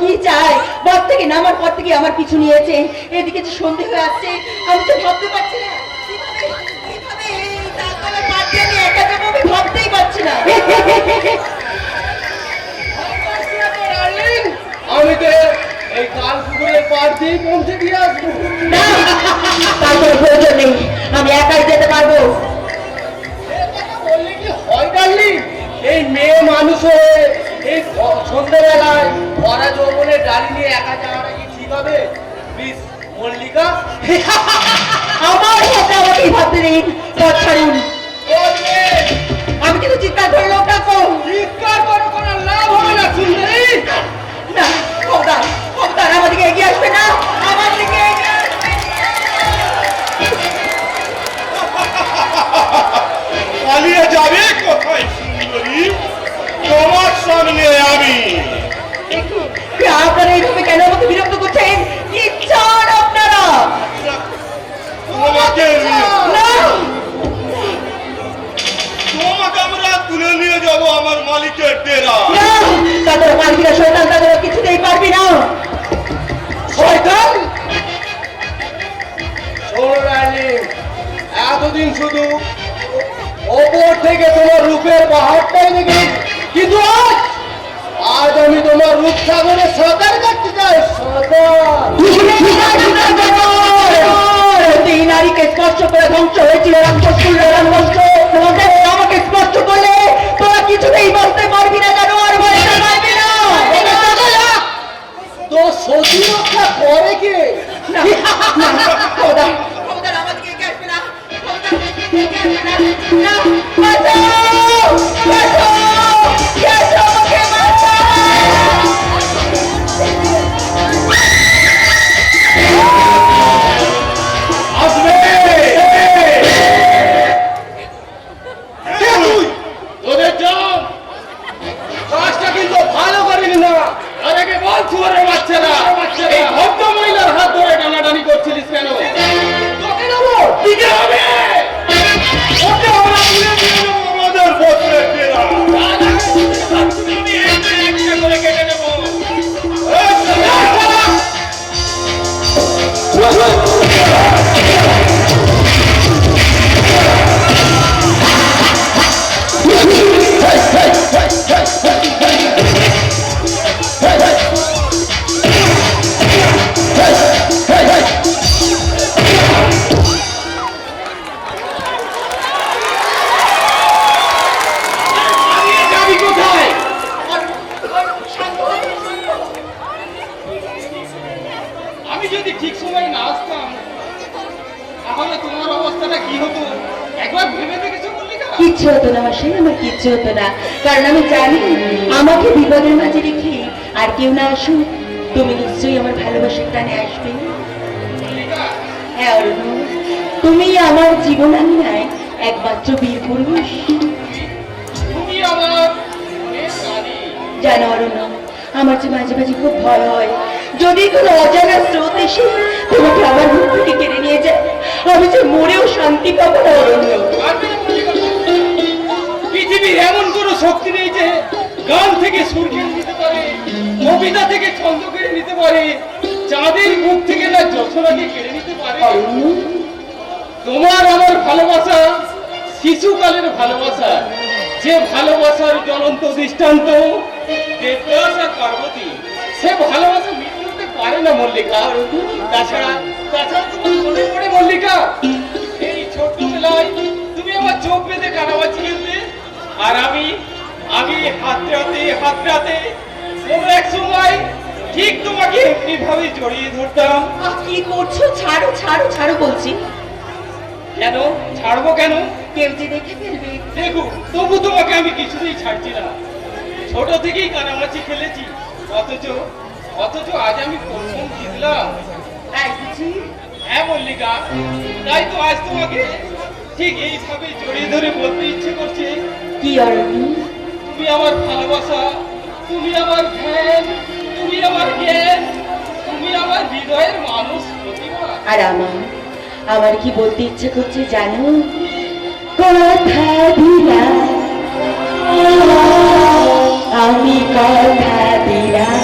কি চায়? বাস থেকে নামার পর থেকে আমার পিছু নিয়েছে, এদিকে যে সন্ধে হয়ে আসছে, আমি তো ভাবতে পারছি না কিভাবে এই তালতলার পার দিয়ে আমি একা যাবো, আমি ভাবতেই পারছি না। আমি তো এই কাল পুকুরের পাড় দিয়ে পৌঁছে দিয়ে আসবো। না, তার কোনো প্রয়োজন নেই, আমি একাই যেতে পারবো। বললে কি হয় ডার্লিং? এই মেয়ে মানুষ হয়ে এই সন্ধ্যাবেলায় ভরা যৌবনের গাড়ি নিয়ে একা যাওয়াটা কি ঠিক হবে? প্লিজ মল্লিকা, আমার সাথে আমাকেই ভাবতে দিন, পথ ছাড়ুন। আমি কিন্তু চিৎকার করে লোক ডাকবো। চিৎকার করে কোনো লাভ হবে না সুন্দরী। না, খবরদার খবরদার আমার দিকে এগিয়ে আসবে না, আমার দিকে এগিয়ে আসবে না। পালিয়ে যাবে কোথায় সুন্দরী? তোমার সামনে আমি। আপনারা এইভাবে কেন আমাকে বিরক্ত করছেন? কি চান আপনারা? তোমাকে না, তোমাকে আমরা তুলে নিয়ে যাব আমার মালিকের ডেরা। না, তাদের মালিকেরা শয়তান, তাদের কিছুতেই পারবি না। শয়তান? শোনো ডার্লিং, এতদিন শুধু ওপর থেকে তোমার রূপের পাহাড়টাই দেখি, কিন্তু আজ আমি তোমার রূপ সাগরে সাঁতার কাটতে চাই। এই নারীকে স্পর্শ করে ধ্বংস হয়েছিল আমাকে স্পর্শ করলে তোরা কিছুতেই বাঁচতে পারবি না, কেন আর বাঁচতে পারবি না। তো সতী রক্ষা করে কে? খবরদার, খবরদার আমাদেরকে এগিয়ে আসবে না, খবরদার আমাদেরকে এগিয়ে আসবে না। না, বাঁচাও, বাঁচাও, বাঁচাও, আমাকে বাঁচাও। আসবে তোদের জব কাজটা কিন্তু ভালো করিনি না। আর আগে বল চুয়ারের বাচ্চারা, এই ভদ্র মহিলার হাত ধরে টানাটানি করছিলিস কেন? তোকে নেবো, দিকে হবে, ওকে আমরা তুলে দিয়ে নেবো আমাদের বস্ত্রের ডেরা। আমি একটা করে কেটে নেবো। যাবি কোথায়? আমি যদি ঠিক সময় না আসতাম তাহলে তোমার অবস্থাটা কি হতো একবার ভেবে দেখেছো মল্লিকা? কিচ্ছু হতো না মাসি, আমার কিচ্ছু হতো না, কারণ আমি জানি আমাকে বিপদের মাঝে রেখে আর কেউ না আসুক, তুমি নিশ্চয়ই আমার ভালোবাসার টানে আসবে। মল্লিকা, হ্যাঁ অরুণ, তুমি আমার জীবন আঙিনায় একমাত্র বীর পুরুষ। তুমি আমার শেষ রানী। জানো অরুণ, আমার যে মাঝে মাঝে খুব ভয় হয়, যদি কোনো অজানা স্রোত এসে তোমাকে আমার মুখ থেকে কেড়ে নিয়ে যায়, আমি যে মরেও শান্তি পাবো না অরুণ। পারবে না মল্লিকা? পৃথিবীর এমন কোনো শক্তি নেই যে গান থেকে সুর কেড়ে নিতে পারে, কবিতা থেকে ছন্দ কেড়ে নিতে পারে, চাঁদের মুখ থেকে না যশোরাকে কেড়ে নিতে পারে। তোমার আমার ভালোবাসা শিশুকালের ভালোবাসা, যে ভালোবাসার জ্বলন্ত দৃষ্টান্ত দেবদাস আর পার্বতী, সে ভালোবাসা মৃত্যু হতে পারে না মল্লিকা। তাছাড়া তোমার মনে পড়ে মল্লিকা, এই ছোট্টবেলায় তুমি আমার চোখ বেঁধে কানামাছি খেলতে, আর আমি হাতড়াতে কোনো এক সময় ঠিক তোমাকে এমনি ভাবে জড়িয়ে ধরতাম। কি করছো? ছাড়ো ছাড়ো ছাড়ো বলছি। কেন ছাড়বো কেন? কেউ যে দেখে ফেলবে। দেখো, তবু তোমাকে আমি কিছুতেই ছাড়ছি না। ছোট থেকেই কানামাছি খেলেছি, অথচ আজ আমি প্রথম জিতলাম। তাই বুঝি? হ্যাঁ মল্লিকা, তাই তো আজ তোমাকে ঠিক এইভাবে জড়িয়ে ধরে বলতে ইচ্ছে করছে, কি অরণ্য, তুমি আমার ভালোবাসা, তুমি আমার ধ্যান, তুমি আমার জ্ঞান, তুমি আমার হৃদয়ের মানুষ প্রতিভা। আর আমার কি বলতে ইচ্ছে করছে জানো? কথা দিলাম, আমি কথা দিলাম,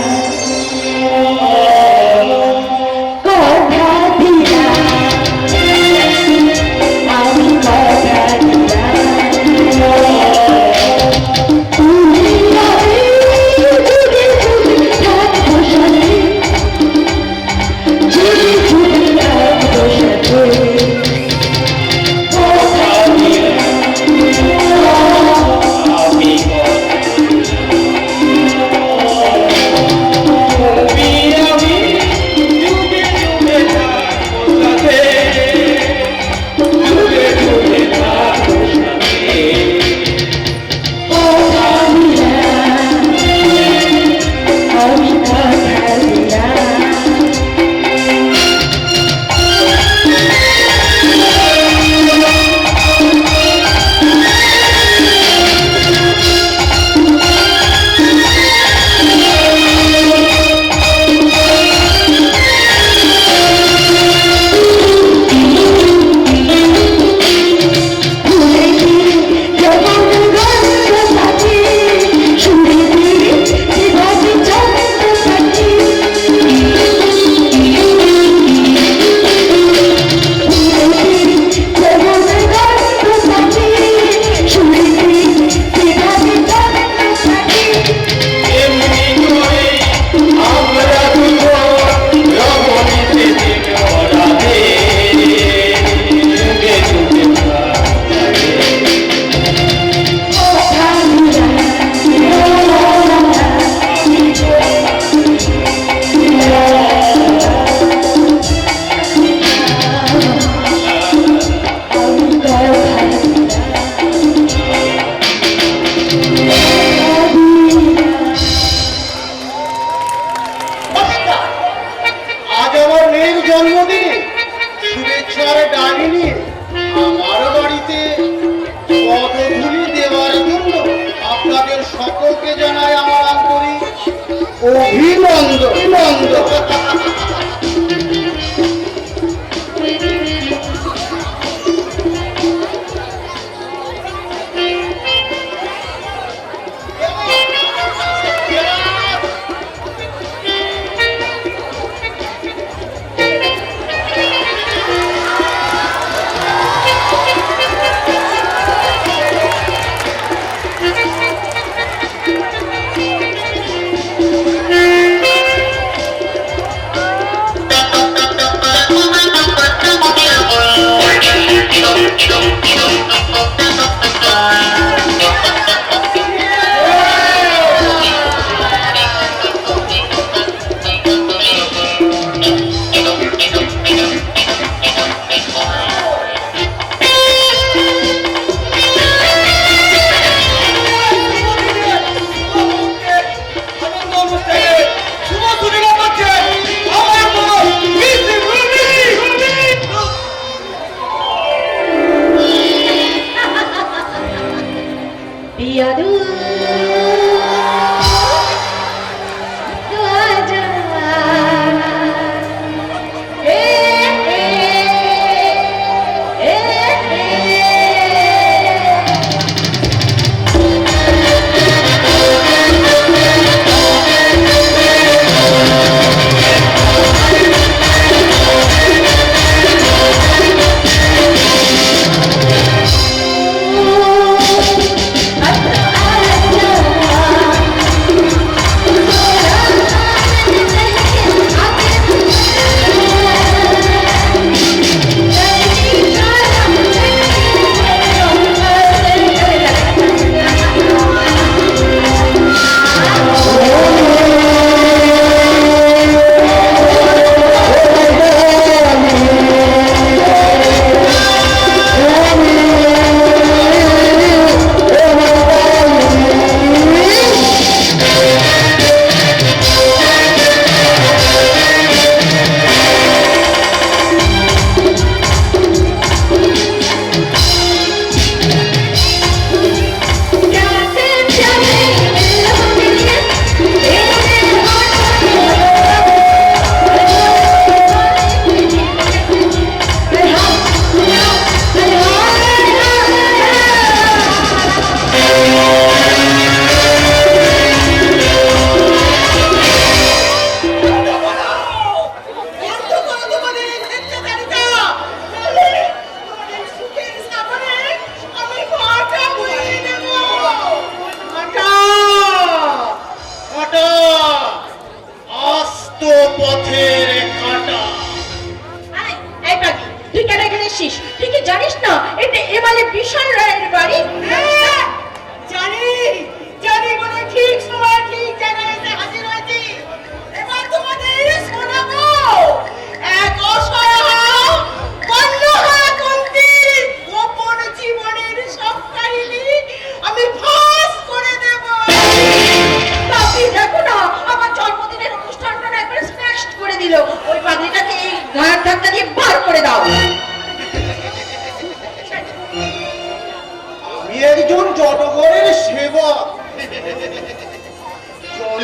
অভিনন্দন।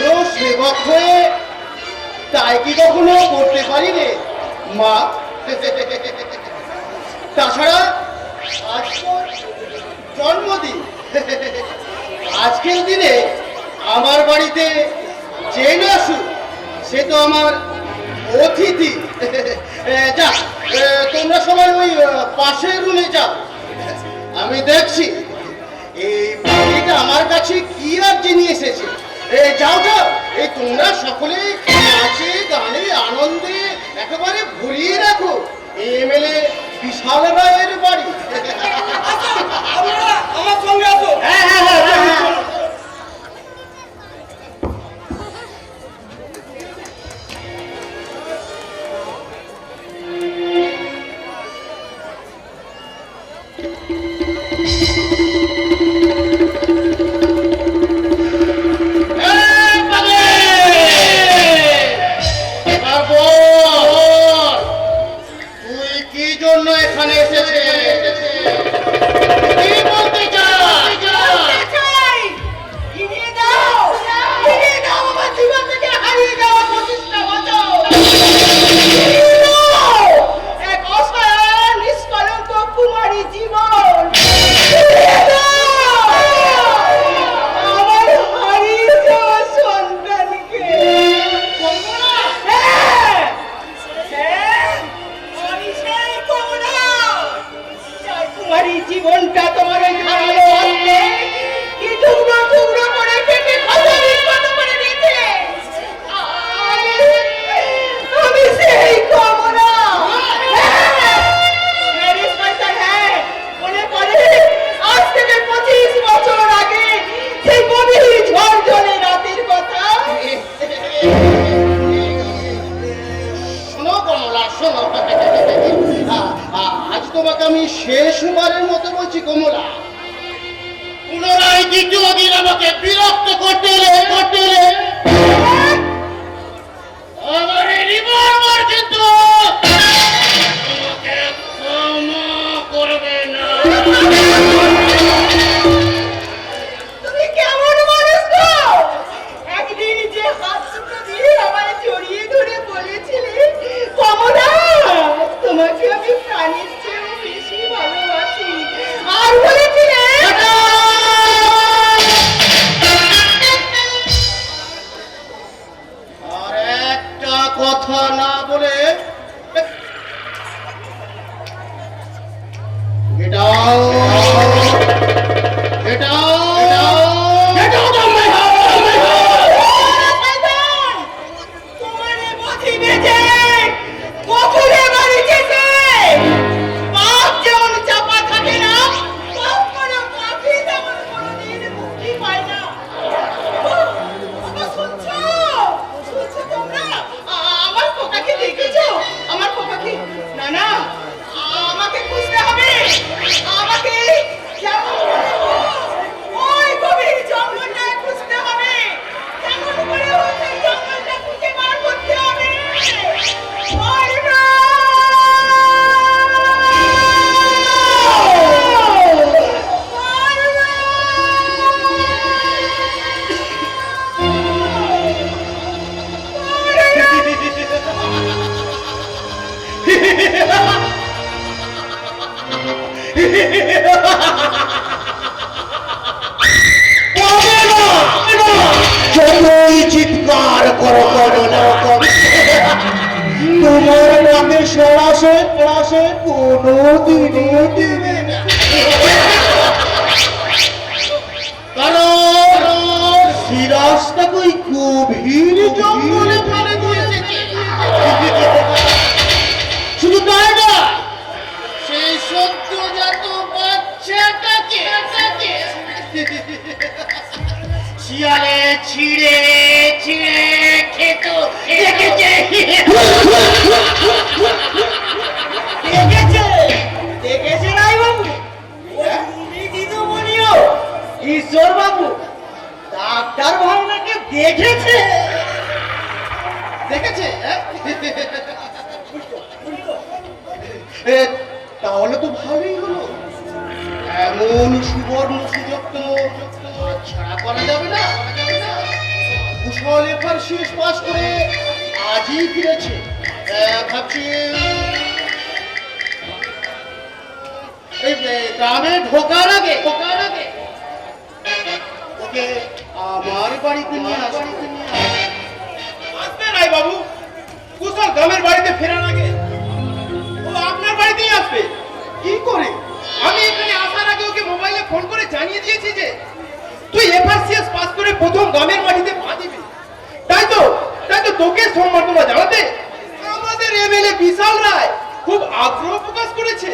জনসেবক হয়ে তাই কি কখনো করতে পারি রে মা? তাছাড়া আজ জন্মদিন, আজকের দিনে আমার বাড়িতে যে না আসুক সে তো আমার অতিথি। যা, তোমরা সবাই ওই পাশের রুমে যাও, আমি দেখছি এই বাড়িটা আমার কাছে কি আর নিয়ে এসেছে। যাও যাও, এই তোমরা সকলে নাচে গানে আনন্দে একেবারে ভরিয়ে রাখো এমএলএ বিশাল রায়ের বাড়ি। আমার সঙ্গে আসো। হ্যাঁ হ্যাঁ হ্যাঁ। এখানে এসেছে কি বলতে চাই? তোমাকে আমি শেষবারের মতো বলছি কমলা, পুনরায় দ্বিতীয় দিন আমাকে বিরক্ত করতে এলে আমার এই রিভলভার কিন্তু তোমাকে ক্ষমা করবে না। তুমি কেমন মানুষ গো? একদিন যে হাত দুটো দিয়ে আমায় জড়িয়ে ধরে বলেছিলে, কমলা তোমাকে আমি প্রাণের চেয়েও বেশি ভালোবাসি, আর বলেছিলে আর একটা কথা না বলে এটাও তোমারে বুঝিবে যে কখনো মারিতেছে। পাপ যেমন চাপা থাকে না, পাপ করে পাপই তেমন কোনোদিন মুক্তি পায় না। বাবা, শুনছো? শুনছো তোমরা? আমার খোকাকে দেখেছো? আমার খোকাকে? না না, আমাকে খুঁজতে হবে। আমাকে কেমন করে হোক ওই গভীর জঙ্গলটায় খুঁজতে হবে। কেমন করে হোক ওই জঙ্গলটা খুঁজে বার করতে হবে। মরনা! যতই চিৎকার করো না তোমার নামে সরাসে কোনো দিনও দিবে না। কারণ সিরাজটা কই গভীর জঙ্গলে ফেলে দিয়েছে। শুধু তাই না, সেই সদ্যজাত বাচ্চাটাকে শিয়ালে ছিঁড়ে খেত দেখেছে নাই বাবু? তুমি দিদিমণিও ঈশ্বর বাবু ডাক্তার ভাবনাকে দেখেছে। তাহলে তো ভালোই হলো। এমন সুবর্ণ সুযোগ তো ছাড়া করা যাবে না। কুশল এবার শেষ পাস করে আজই ফিরেছে। ভাবছি এই গ্রামে ঢোকার আগে ওকে আমার বাড়িতে নিয়ে আসবে নাই বাবু, কুশল গ্রামের বাড়িতে ফেরার আগে ও আপনার বাড়িতেই আসবে। কি করে? আমি এখানে আসার আগে ওকে মোবাইলে ফোন করে জানিয়ে দিয়েছি যে তুই এফআরসিএস পাস করে প্রথম গ্রামের মাটিতে পা দিবি। তাই তো তোকে সম্বর্ধনা জানাতে আমাদের এমএলএ বিশাল রায় খুব আগ্রহ প্রকাশ করেছে।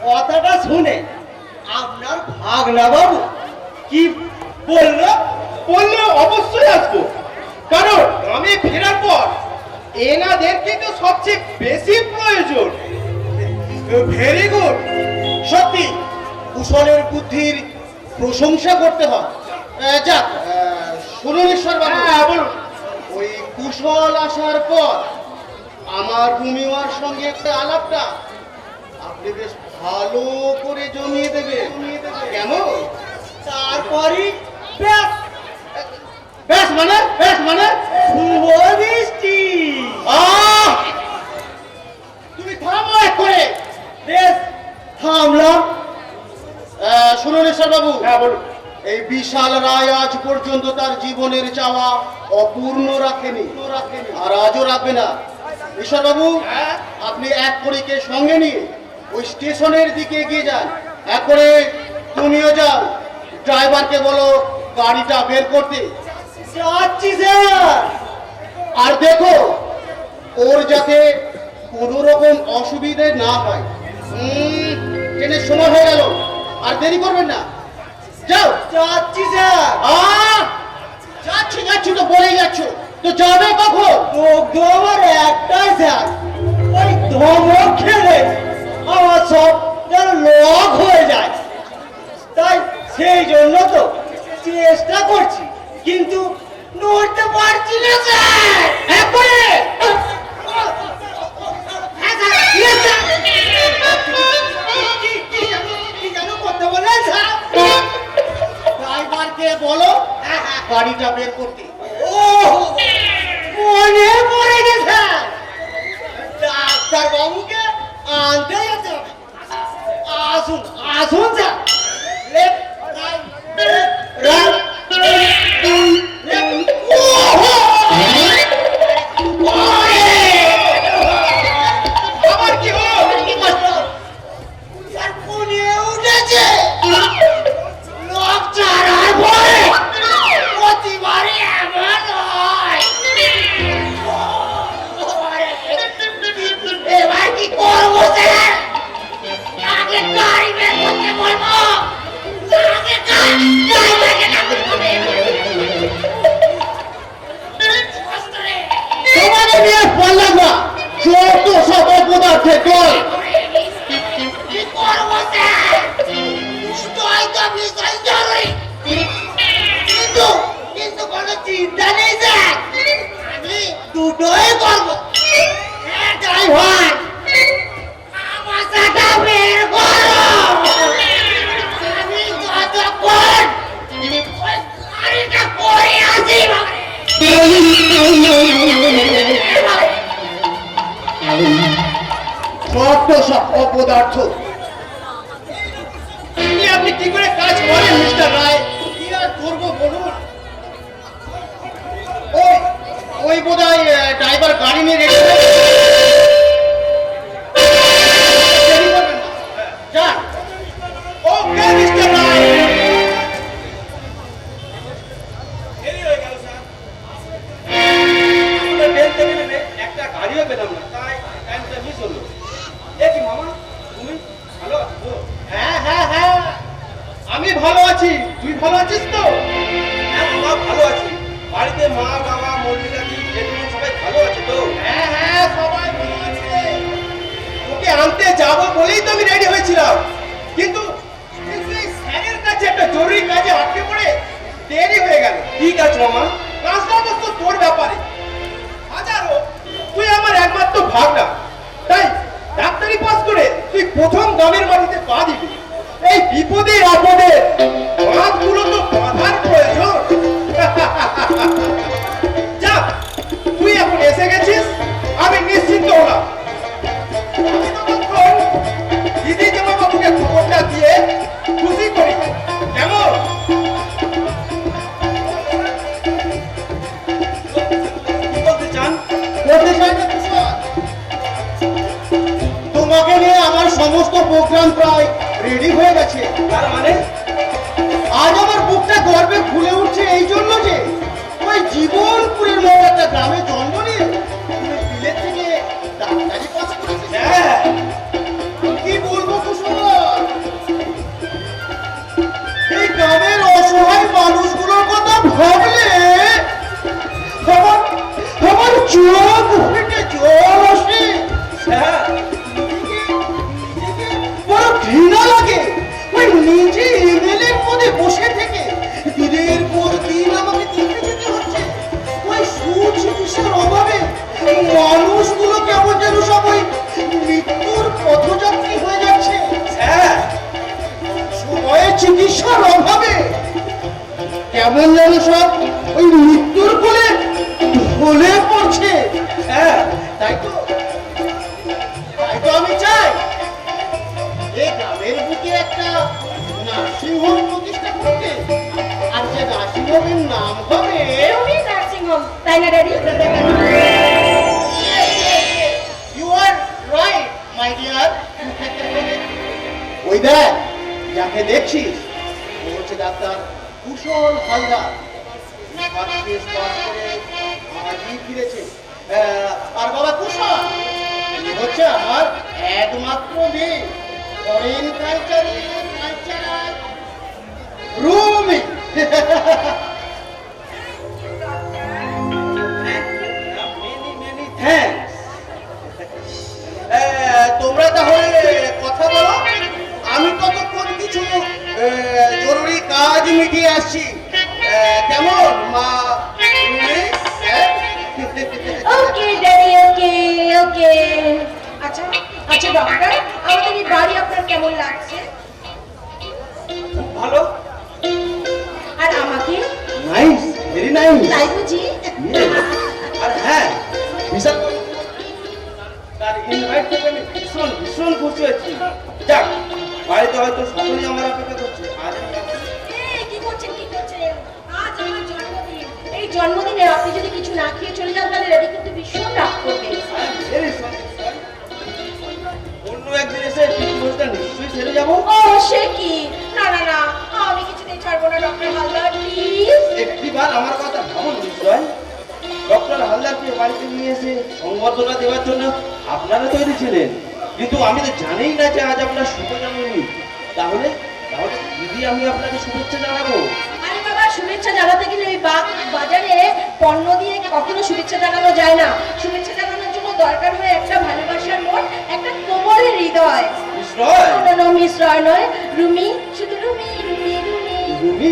কথাটা শুনে আপনার ভাগনা বাবু কি বললো? বললো অবশ্যই আসবো, কারণ গ্রামে ফেরার পর এনাদেরকে তো সবচেয়ে বেশি প্রয়োজন। Very good. সত্যি কুশলের বুদ্ধির প্রশংসা করতে হয়। যাক, শুনুন ঈশ্বর বাবু, বলুন। ওই কুশল আসার পর আমার রুমিওয়ার সঙ্গে একটা আলাপটা আপনি বেশ ভালো করে জমিয়ে দেবেন। কেমন? তারপরই ব্যাস বেশ মানে শুভ বৃষ্টি। তুমি থামো করে। বেশ থামলাম। শুনুন ঈশ্বর বাবু, বলুন। এই বিশাল রায় আজ পর্যন্ত তার জীবনের চাওয়া অপূর্ণ রাখেনি, আর আজও রাখবে না। ঈশ্বর বাবু, আপনি এক কড়িকে সঙ্গে নিয়ে ওই স্টেশনের দিকে এগিয়ে যান। এক করে তুমিও যাও, ড্রাইভারকে বলো গাড়িটা বের করতে। যাচ্ছি স্যার। আর দেখো ওর যাতে কোনো রকম অসুবিধে না হয়। ট্রেনের সময় হয়ে গেল, আর দেরি করবেন না। যাও। যাচ্ছি স্যার। যাচ্ছি তো বলেই যাচ্ছ, তো যাবে কখন? তো আমার একটাই স্যার, ওই ধমক খেলে আমার সব যেন লক হয়ে যায়। তাই সেই জন্য তো চেষ্টা করছি, কিন্তু নড়তে পারছি না স্যার। একবারে কি যেন করতে বলেন স্যার? ড্রাইভারকে বলো গাড়িটা বের করতে। ও মনে পড়ে গেছে, ডাক্তার বাবুকে আনতে যেতে হবে। আসুন আসুন sir. Left right left right. আবার কি হলো? স্যার কোনে উঠেছে, লোক ছাড়ার ভয়ে প্রতিবারই এমন হয়। এবার কি করবো স্যার? আগে গাড়ি বের করতে বলবো, আগে ড্রাইভারকে ডাকতে হবে। তোমাকে নিয়ে বললাম না, যত সব অপদার্থের দল। কি করবো স্যার? দুটোই তো ভীষণ জরুরি, কিন্তু কোনো চিন্তা নেই স্যার, আমি দুটোই করবো। হ্যাঁ ড্রাইভার, আমার সাথে বের করো। আমি যতক্ষণ ওই গাড়িটা করে আসি যত সব অপদার্থ। আপনি কি করে কাজ করেন মিস্টার রায়? কি আর করবো বলুন? ওই বোধহয় ড্রাইভার গাড়ি নিয়ে রেখে দেরি করবেন না। যান। ওকে মিস্টার রায়। একটা গাড়িও পেলাম না, তাই টাইমটা মিস হলো। এ কি মামা, তুমি ভালো আছো তো? হ্যাঁ হ্যাঁ হ্যাঁ, আমি ভালো আছি। তুই ভালো আছিস তো? হ্যাঁ মামা, ভালো আছি। বাড়িতে মা বাবা মল্লিকা দি জেঠুমা সবাই ভালো আছে তো? হ্যাঁ হ্যাঁ, সবাই ভালো আছে। ওকে আনতে যাবো বলেই তো আমি রেডি হয়েছিলাম, কিন্তু কিন্তু এই স্যারের কাছে একটা জরুরি কাজে আটকে পড়ে দেরি হয়ে গেল। ঠিক আছে মামা। কাজটা অবশ্য তোর ব্যাপারে। হাজারো, তুই আমার একমাত্র ভাগনা, তাই ডাক্তারি পাস করে তুই প্রথম গ্রামের বাড়িতে পা দিবি। এই বিপদে আপদে বাঁধগুলো তো বাঁধার প্রয়োজন। যাক, তুই এখন এসে গেছিস, আমি নিশ্চিন্ত হলাম। আমি ততক্ষণ দিদি জামাইবাবুকে খবরটা দিয়ে খুশি করি। কেমন? কি বলতে চান? করতে চাই না কুশল। তোমাকে নিয়ে আমার সমস্ত প্রোগ্রাম প্রায় রেডি হয়ে গেছে। তার মানে? আজ আমার বুকটা গর্বে ফুলে উঠছে এই জন্য যে ওই জীবনপুরের মতো একটা গ্রামে জন্ম নিয়ে তুমি বিলেত থেকে ডাক্তারি পাস করেছে। হ্যাঁ, কি বলবো কুশল, এই গ্রামের অসহায় মানুষগুলোর কথা ভাবলে আমার আমার চোখ ফেটে জল আসে। হ্যাঁ, বড় ঘৃণা লাগে ওই নিজে এমএলএ পদে বসে থেকে দিনের পর দিন আমাকে দেখে যেতে হচ্ছে। ওই সুচিকিৎসার অভাবে মানুষগুলো কেমন যেন সবাই মৃত্যুর পথযাত্রী হয়ে যাচ্ছে। হ্যাঁ, সময়ে চিকিৎসার অভাবে কেমন যেন সব ওই মৃত্যুর কোলে ঢলে পড়ছে। হ্যাঁ, তাই তো আমি চাই এই গ্রামের বুকে একটা নার্সিংহোম প্রতিষ্ঠা করতে। আর যে নার্সিংহোমের নাম হবে তুমি নার্সিং হোম, তাই না daddy? You are right my dear. ওই দেখ, যাকে দেখছিস ও হচ্ছে doctor Kushal Haldar. First test pass করে আজই ফিরেছে। আর বাবা কুশল ইনি হচ্ছে আমার একমাত্র মেয়ে, ফরেন কালচারে cultural Rumi. many many thanks. ওকে। আচ্ছা আচ্ছা ডক্টর, আমাদের এই বাড়ি আপনার কেমন লাগছে? ভালো, আর আমাকে? Nice, very nice. তাই বুঝি? আর হ্যাঁ, বিশাল তার ইনভাইট থেকে আমি ভীষণ ভীষণ খুশি হয়েছি। যাক, বাড়িতে হয়তো সকলেই আমার অপেক্ষা করছে। আজ আমি এই, কি করছেন কি করছেন? আজ আমার জন্মদিন। এই জন্মদিনে আপনি যদি কিছু না খেয়ে চলে যান তাহলে রেডি কিন্তু ভীষণ রাগ করবে। Very sorry. অন্য একদিন এসে পিকনিকটা নিশ্চয়ই সেরে যাবো। ও সে কি? না না না, আমি কিছুতেই ছাড়বো না ডক্টর হালদার, প্লিজ। একটিবার আমার কথা ভাবুন নিশ্চয়। ডক্টর হালদারকে বাড়িতে নিয়ে এসে সংবর্ধনা দেওয়ার জন্য আপনারা তৈরি ছিলেন, কিন্তু আমি তো জানিই না যে আজ আপনার শুভ জন্মদিন। তাহলে তাহলে দিদি আমি আপনাকে শুভেচ্ছা জানাবো। আরে বাবা, শুভেচ্ছা জানাতে গেলে ওই বাজারে পণ্য দিয়ে কখনো শুভেচ্ছা জানানো যায় না। শুভেচ্ছা জানানোর জন্য দরকার হয় একটা ভালোবাসার মন, একটা কোমলের হৃদয়। নিশ্চয়। মিস রয় নয়, রুমি, শুধু রুমি রুমি রুমি। রুমি?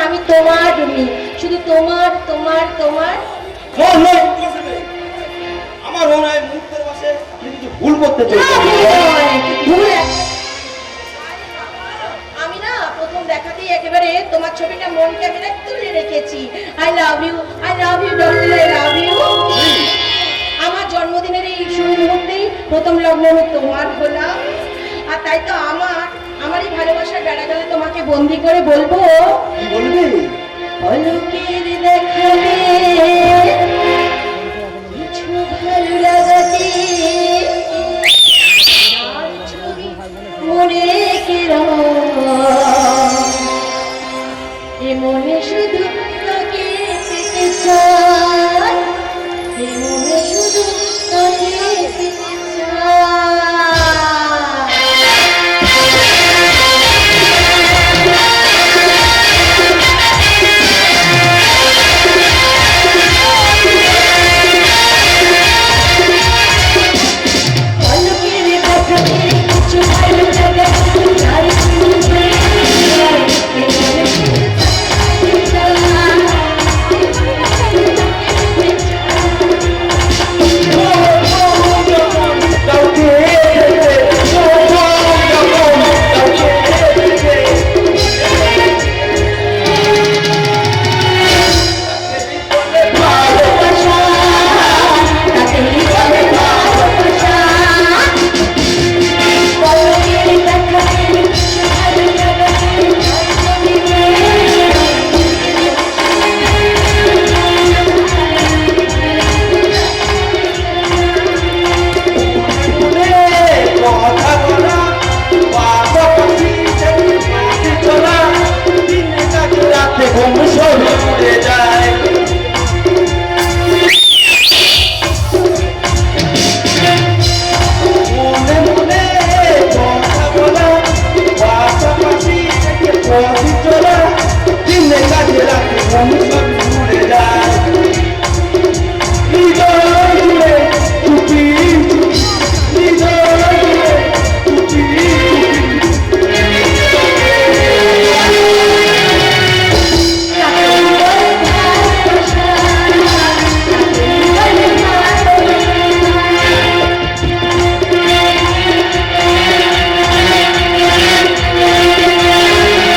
আমি তোমার রুমি, শুধু তোমার তোমার তোমার। আমার মনে হয় মুহূর্তের বসে আপনি কিছু ভুল করতে না, চলেছেন। ভুল আমি না প্রথম দেখাতেই একেবারে তোমার ছবিটা মন ক্যামেরায় তুলে রেখেছি। I love you doctor, I love you. আমার জন্মদিনের এই শুভ মুহূর্তেই প্রথম লগ্ন আমি তোমার হলাম, আর তাই তো আমারই ভালোবাসার বেড়াগালে তোমাকে বন্দি করে বলবো, কি বলবে? পলকের দেখাবে